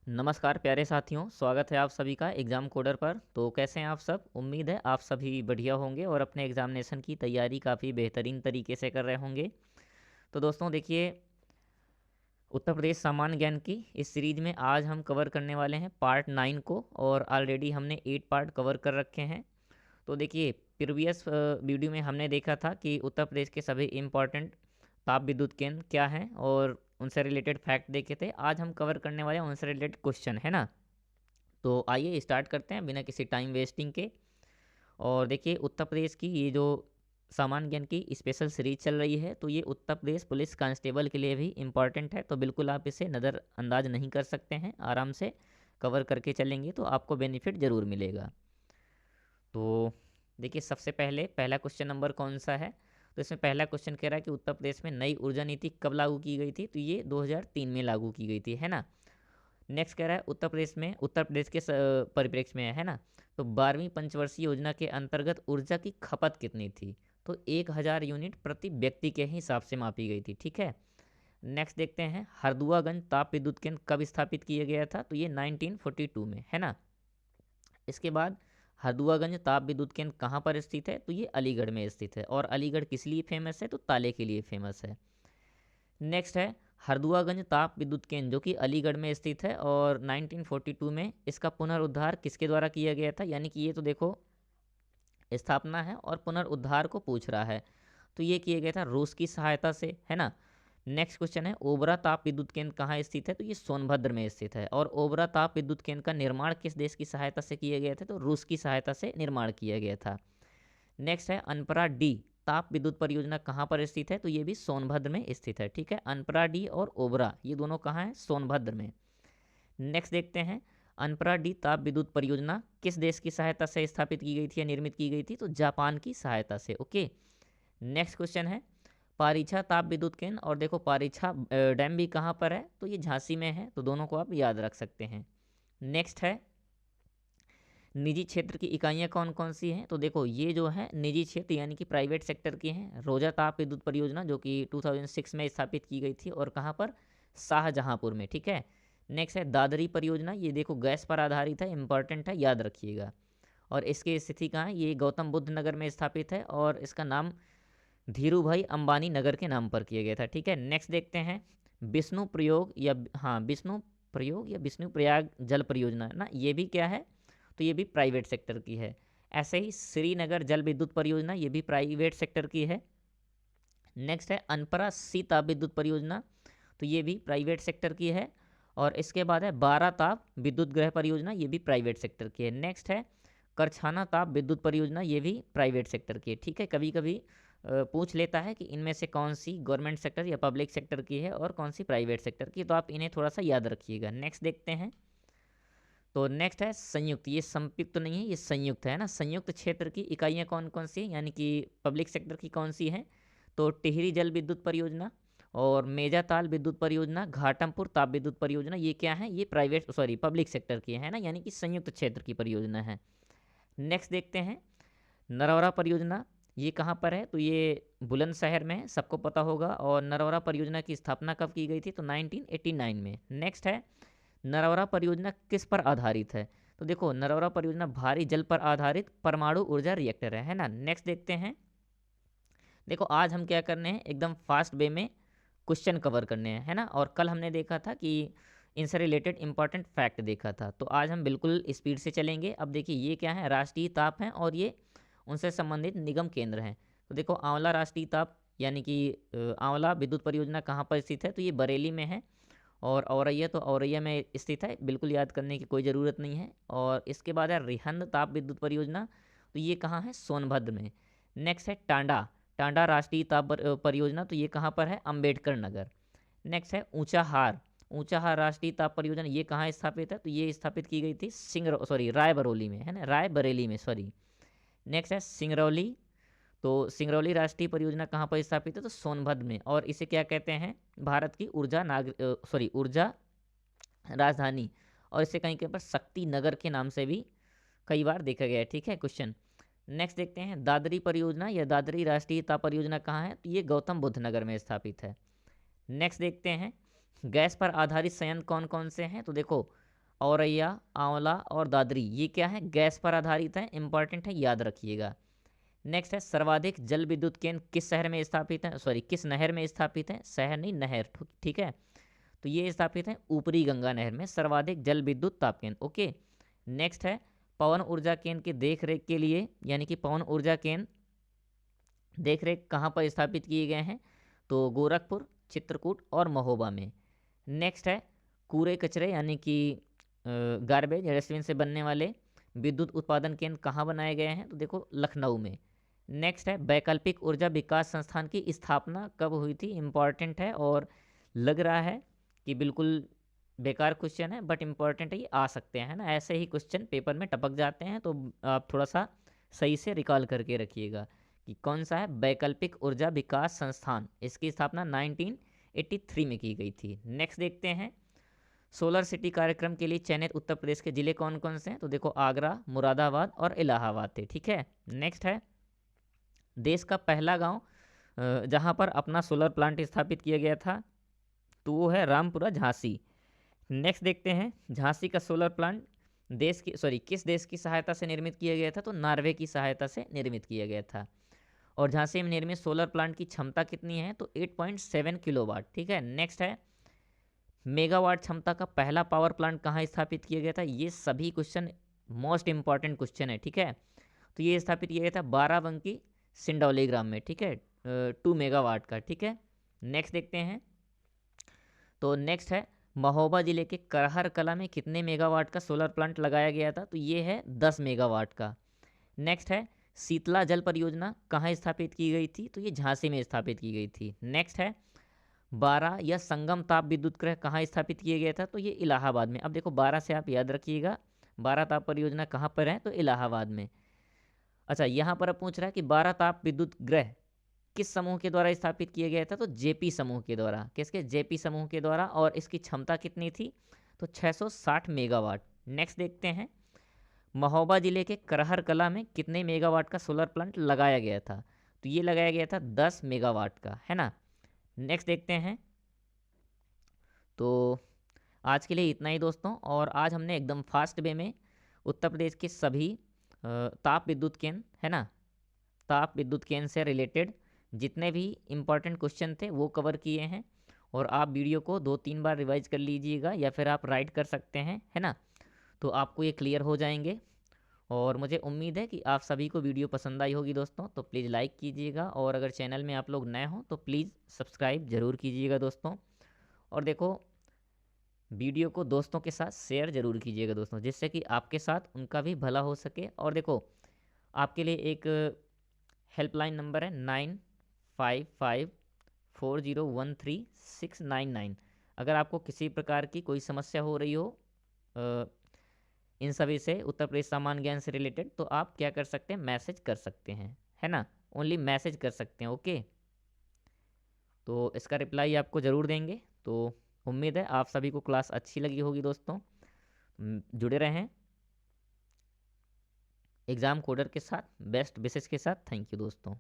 नमस्कार प्यारे साथियों, स्वागत है आप सभी का एग्ज़ाम कोडर पर। तो कैसे हैं आप सब? उम्मीद है आप सभी बढ़िया होंगे और अपने एग्ज़ामिनेशन की तैयारी काफ़ी बेहतरीन तरीके से कर रहे होंगे। तो दोस्तों देखिए, उत्तर प्रदेश सामान्य ज्ञान की इस सीरीज में आज हम कवर करने वाले हैं पार्ट 9 को, और ऑलरेडी हमने 8 पार्ट कवर कर रखे हैं। तो देखिए, प्रीवियस वीडियो में हमने देखा था कि उत्तर प्रदेश के सभी इम्पॉर्टेंट ताप विद्युत केंद्र क्या हैं और उनसे रिलेटेड फैक्ट देखे थे। आज हम कवर करने वाले हैं उनसे रिलेटेड क्वेश्चन, है ना। तो आइए स्टार्ट करते हैं बिना किसी टाइम वेस्टिंग के। और देखिए, उत्तर प्रदेश की ये जो सामान्य ज्ञान की स्पेशल सीरीज चल रही है, तो ये उत्तर प्रदेश पुलिस कांस्टेबल के लिए भी इम्पॉर्टेंट है। तो बिल्कुल आप इसे नज़रअंदाज नहीं कर सकते हैं, आराम से कवर करके चलेंगे तो आपको बेनिफिट ज़रूर मिलेगा। तो देखिए, सबसे पहले पहला क्वेश्चन नंबर कौन सा है? तो इसमें पहला क्वेश्चन कह रहा है कि उत्तर प्रदेश में नई ऊर्जा नीति कब लागू की गई थी? तो ये 2003 में लागू की गई थी, है ना। नेक्स्ट कह रहा है उत्तर प्रदेश के परिप्रेक्ष्य में है ना। तो 12वीं पंचवर्षीय योजना के अंतर्गत ऊर्जा की खपत कितनी थी? तो 1000 यूनिट प्रति व्यक्ति के हिसाब से मापी गई थी, ठीक है। नेक्स्ट देखते हैं, हरदुआगंज ताप विद्युत केंद्र कब स्थापित किया गया था? तो ये 1942 में, है ना। इसके बाद हरदुआगंज ताप विद्युत केंद्र कहाँ पर स्थित है? तो ये अलीगढ़ में स्थित है। और अलीगढ़ किस लिए फेमस है? तो ताले के लिए फेमस है। नेक्स्ट है हरदुआगंज ताप विद्युत केंद्र, जो कि अलीगढ़ में स्थित है, और 1942 में इसका पुनरुद्धार किसके द्वारा किया गया था? यानी कि ये तो देखो स्थापना है और पुनरुद्धार को पूछ रहा है, तो ये किया गया था रूस की सहायता से, है ना। नेक्स्ट क्वेश्चन है, ओबरा ताप विद्युत केंद्र कहाँ स्थित है? तो ये सोनभद्र में स्थित है। और ओबरा ताप विद्युत केंद्र का निर्माण किस देश की सहायता से किया गया था? तो रूस की सहायता से निर्माण किया गया था। नेक्स्ट है, अनपरा डी ताप विद्युत परियोजना कहाँ पर स्थित है? तो ये भी सोनभद्र में स्थित है, ठीक है। अनपरा डी और ओबरा ये दोनों कहाँ हैं? सोनभद्र में। नेक्स्ट देखते हैं, अनपरा डी ताप विद्युत परियोजना किस देश की सहायता से स्थापित की गई थी या निर्मित की गई थी? तो जापान की सहायता से, ओके। नेक्स्ट क्वेश्चन है, पारीछा ताप विद्युत केंद्र और देखो पारीछा डैम भी कहाँ पर है? तो ये झांसी में है, तो दोनों को आप याद रख सकते हैं। नेक्स्ट है, निजी क्षेत्र की इकाइयाँ कौन कौन सी हैं? तो देखो ये जो है निजी क्षेत्र यानी कि प्राइवेट सेक्टर की हैं। रोजा ताप विद्युत परियोजना जो कि 2006 में स्थापित की गई थी, और कहाँ पर? शाहजहांपुर में, ठीक है। नेक्स्ट है दादरी परियोजना, ये देखो गैस पर आधारित है, इंपॉर्टेंट है, याद रखिएगा। और इसकी स्थिति कहाँ है? ये गौतम बुद्ध नगर में स्थापित है, और इसका नाम धीरू भाई अंबानी नगर के नाम पर किया गया था, ठीक है। नेक्स्ट देखते हैं, विष्णु प्रयोग या हाँ विष्णु प्रयोग या विष्णु प्रयाग जल परियोजना ना, ये भी क्या है? तो ये भी प्राइवेट सेक्टर की है। ऐसे ही श्रीनगर जल विद्युत परियोजना, ये भी प्राइवेट सेक्टर की है। नेक्स्ट है अनपरा सी ताप विद्युत परियोजना, तो ये भी प्राइवेट सेक्टर की है। और इसके बाद है बारा ताप विद्युत गृह परियोजना, ये भी प्राइवेट सेक्टर की है। नेक्स्ट है करछाना ताप विद्युत परियोजना, ये भी प्राइवेट सेक्टर की है, ठीक है। कभी कभी पूछ लेता है कि इनमें से कौन सी गवर्नमेंट सेक्टर या पब्लिक सेक्टर की है और कौन सी प्राइवेट सेक्टर की, तो आप इन्हें थोड़ा सा याद रखिएगा। नेक्स्ट देखते हैं, तो नेक्स्ट है संयुक्त, ये संयुक्त नहीं है, ये संयुक्त है ना। संयुक्त क्षेत्र की इकाइयाँ कौन कौन सी हैं, यानी कि पब्लिक सेक्टर की कौन सी हैं? तो टिहरी जल विद्युत परियोजना और मेजाताल विद्युत परियोजना, घाटमपुर ताप विद्युत परियोजना, ये क्या है? ये प्राइवेट सॉरी पब्लिक सेक्टर की है ना, यानी कि संयुक्त क्षेत्र की परियोजना है। नेक्स्ट देखते हैं, नरौरा परियोजना, ये कहाँ पर है? तो ये बुलंदशहर में है, सबको पता होगा। और नरौरा परियोजना की स्थापना कब की गई थी? तो 1989 में। नेक्स्ट है, नरौरा परियोजना किस पर आधारित है? तो देखो नरौरा परियोजना भारी जल पर आधारित परमाणु ऊर्जा रिएक्टर है ना। नेक्स्ट देखते हैं, देखो आज हम क्या करने हैं, एकदम फास्ट वे में क्वेश्चन कवर करने हैं, है ना। और कल हमने देखा था कि इनसे रिलेटेड इंपॉर्टेंट फैक्ट देखा था, तो आज हम बिल्कुल स्पीड से चलेंगे। अब देखिए ये क्या है? राष्ट्रीय ताप हैं और ये उनसे संबंधित निगम केंद्र हैं। तो देखो आंवला राष्ट्रीय ताप यानी कि आंवला विद्युत परियोजना कहाँ पर स्थित है? तो ये बरेली में है। और औरैया तो औरैया में स्थित है, बिल्कुल याद करने की कोई ज़रूरत नहीं है। और इसके बाद है रिहंद ताप विद्युत परियोजना, तो ये कहाँ है? सोनभद्र में। नेक्स्ट है टांडा, टांडा राष्ट्रीय ताप परियोजना, तो ये कहाँ पर है? अंबेडकर नगर। नेक्स्ट है ऊंचाहार, ऊंचाहार राष्ट्रीय ताप परियोजना, ये कहाँ स्थापित है? तो ये स्थापित की गई थी रायबरेली में, है ना, रायबरेली में, सॉरी। नेक्स्ट है सिंगरौली, तो सिंगरौली राष्ट्रीय परियोजना कहाँ पर स्थापित है? तो सोनभद्र में। और इसे क्या कहते हैं? भारत की ऊर्जा राजधानी। और इसे कहीं कहीं पर शक्ति नगर के नाम से भी कई बार देखा गया है, ठीक है क्वेश्चन। नेक्स्ट देखते हैं, दादरी परियोजना या दादरी राष्ट्रीय ताप परियोजना कहाँ है? तो ये गौतम बुद्ध नगर में स्थापित है। नेक्स्ट देखते हैं, गैस पर आधारित संयंत्र कौन कौन से हैं? तो देखो औरैया, आंवला और दादरी, ये क्या है, गैस पर आधारित है, इंपॉर्टेंट है, याद रखिएगा। नेक्स्ट है सर्वाधिक जल विद्युत केंद्र किस शहर में स्थापित है, सॉरी किस नहर में स्थापित है, शहर नहीं नहर, ठीक है। तो ये स्थापित है ऊपरी गंगा नहर में सर्वाधिक जल विद्युत ताप केंद्र। ओके, नेक्स्ट है पवन ऊर्जा केंद्र की देखरेख के लिए, यानी कि पवन ऊर्जा केंद्र देखरेख कहाँ पर स्थापित किए गए हैं, तो गोरखपुर, चित्रकूट और महोबा में। नेक्स्ट है कूड़े कचरे यानी कि गार्बेज डस्टबिन से बनने वाले विद्युत उत्पादन केंद्र कहाँ बनाए गए हैं, तो देखो लखनऊ में। नेक्स्ट है वैकल्पिक ऊर्जा विकास संस्थान की स्थापना कब हुई थी, इम्पॉर्टेंट है और लग रहा है कि बिल्कुल बेकार क्वेश्चन है, बट इम्पॉर्टेंट है, ये आ सकते हैं ना, ऐसे ही क्वेश्चन पेपर में टपक जाते हैं, तो आप थोड़ा सा सही से रिकॉल करके रखिएगा कि कौन सा है वैकल्पिक ऊर्जा विकास संस्थान, इसकी स्थापना 1983 में की गई थी। नेक्स्ट देखते हैं सोलर सिटी कार्यक्रम के लिए चयनित उत्तर प्रदेश के जिले कौन कौन से हैं, तो देखो आगरा, मुरादाबाद और इलाहाबाद थे, ठीक है। नेक्स्ट है देश का पहला गांव जहां पर अपना सोलर प्लांट स्थापित किया गया था, तो वो है रामपुरा, झांसी। नेक्स्ट देखते हैं झांसी का सोलर प्लांट किस देश की सहायता से निर्मित किया गया था, तो नॉर्वे की सहायता से निर्मित किया गया था। और झांसी में निर्मित सोलर प्लांट की क्षमता कितनी है, तो 8.7 किलोवाट, ठीक है। नेक्स्ट है मेगावाट क्षमता का पहला पावर प्लांट कहाँ स्थापित किया गया था, ये सभी क्वेश्चन मोस्ट इंपॉर्टेंट क्वेश्चन है, ठीक है। तो ये स्थापित किया गया था बाराबंकी सिंडौली ग्राम में, ठीक है, 2 मेगावाट का, ठीक है। नेक्स्ट देखते हैं, तो नेक्स्ट है महोबा जिले के करहर कला में कितने मेगावाट का सोलर प्लांट लगाया गया था, तो ये है 10 मेगावाट का। नेक्स्ट है शीतला जल परियोजना कहाँ स्थापित की गई थी, तो ये झांसी में स्थापित की गई थी। नेक्स्ट है बारह या संगम ताप विद्युत गृह कहाँ स्थापित किया गया था, तो ये इलाहाबाद में। अब देखो 12 से आप याद रखिएगा, 12 ताप परियोजना कहाँ पर है, तो इलाहाबाद में। अच्छा, यहाँ पर अब पूछ रहा है कि 12 ताप विद्युत गृह किस समूह के द्वारा स्थापित किया गया था, तो जेपी समूह के द्वारा, किसके, जेपी समूह के द्वारा, और इसकी क्षमता कितनी थी, तो 660 मेगावाट। नेक्स्ट देखते हैं महोबा जिले के करहर कला में कितने मेगावाट का सोलर प्लांट लगाया गया था, तो ये लगाया गया था 10 मेगावाट का, है ना। नेक्स्ट देखते हैं, तो आज के लिए इतना ही दोस्तों, और आज हमने एकदम फास्ट वे में उत्तर प्रदेश के सभी ताप विद्युत केंद्र, है ना, ताप विद्युत केंद्र से रिलेटेड जितने भी इम्पॉर्टेंट क्वेश्चन थे वो कवर किए हैं। और आप वीडियो को 2-3 बार रिवाइज कर लीजिएगा, या फिर आप राइट कर सकते हैं, है ना, तो आपको ये क्लियर हो जाएंगे। और मुझे उम्मीद है कि आप सभी को वीडियो पसंद आई होगी दोस्तों, तो प्लीज़ लाइक कीजिएगा, और अगर चैनल में आप लोग नए हों तो प्लीज़ सब्सक्राइब ज़रूर कीजिएगा दोस्तों। और देखो वीडियो को दोस्तों के साथ शेयर ज़रूर कीजिएगा दोस्तों, जिससे कि आपके साथ उनका भी भला हो सके। और देखो आपके लिए एक हेल्पलाइन नंबर है 9554013699। अगर आपको किसी प्रकार की कोई समस्या हो रही हो इन सभी से, उत्तर प्रदेश सामान्य ज्ञान से रिलेटेड, तो आप क्या कर सकते हैं, मैसेज कर सकते हैं, है ना, ओनली मैसेज कर सकते हैं। ओके, तो इसका रिप्लाई आपको ज़रूर देंगे। तो उम्मीद है आप सभी को क्लास अच्छी लगी होगी दोस्तों। जुड़े रहें एग्ज़ाम कोडर के साथ, बेस्ट विशेष के साथ। थैंक यू दोस्तों।